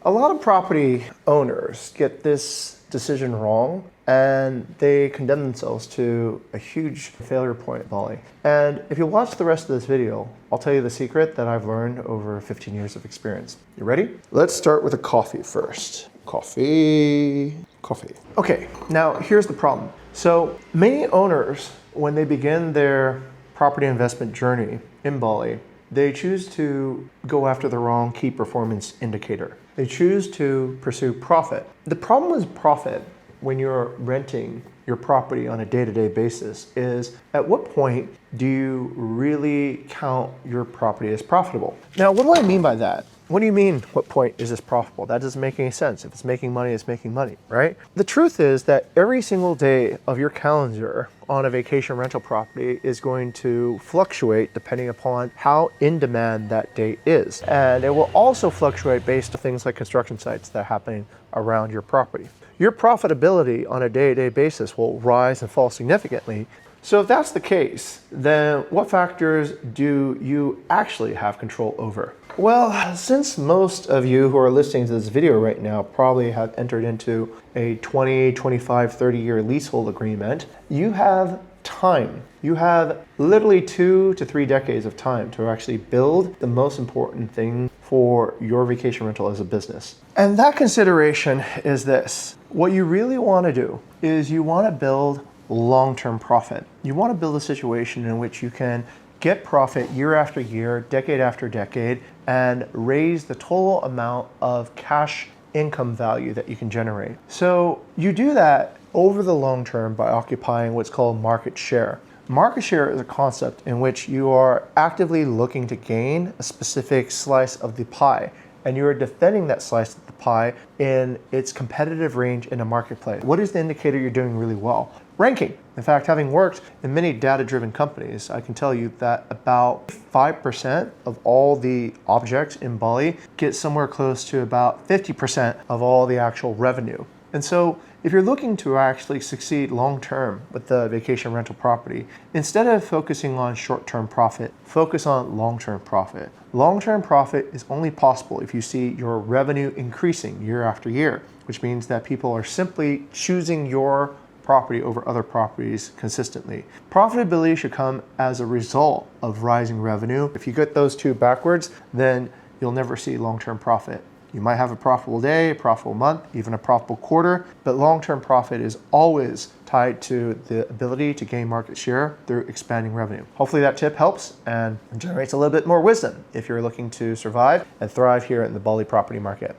A lot of property owners get this decision wrong and they condemn themselves to a huge failure point at Bali. And if you watch the rest of this video, I'll tell you the secret that I've learned over 15 years of experience. You ready? Let's start with a coffee first. Coffee. Okay, now here's the problem. So many owners, when they begin their property investment journey in Bali, they choose to go after the wrong key performance indicator. They choose to pursue profit. The problem with profit when you're renting your property on a day-to-day basis is, at what point do you really count your property as profitable? Now, what do I mean by that? What do you mean, what point is this profitable? That doesn't make any sense. If it's making money, it's making money, right? The truth is that every single day of your calendar on a vacation rental property is going to fluctuate depending upon how in demand that day is. And it will also fluctuate based on things like construction sites that are happening around your property. Your profitability on a day-to-day basis will rise and fall significantly. So if that's the case, then what factors do you actually have control over? Well, since most of you who are listening to this video right now probably have entered into a 20, 25, 30-year leasehold agreement, you have time. You have literally 2 to 3 decades of time to actually build the most important thing for your vacation rental as a business. And that consideration is this. What you really want to do is you want to build long-term profit. You want to build a situation in which you can get profit year after year, decade after decade, and raise the total amount of cash income value that you can generate. So you do that over the long term by occupying what's called market share. Market share is a concept in which you are actively looking to gain a specific slice of the pie, and you are defending that slice of the pie in its competitive range in a marketplace. What is the indicator you're doing really well? Ranking. In fact, having worked in many data-driven companies, I can tell you that about 5% of all the objects in Bali get somewhere close to about 50% of all the actual revenue. And so if you're looking to actually succeed long-term with the vacation rental property, instead of focusing on short-term profit, focus on long-term profit. Long-term profit is only possible if you see your revenue increasing year after year, which means that people are simply choosing your property over other properties consistently. Profitability should come as a result of rising revenue. If you get those two backwards, then you'll never see long-term profit. You might have a profitable day, a profitable month, even a profitable quarter, but long-term profit is always tied to the ability to gain market share through expanding revenue. Hopefully that tip helps and generates a little bit more wisdom if you're looking to survive and thrive here in the Bali property market.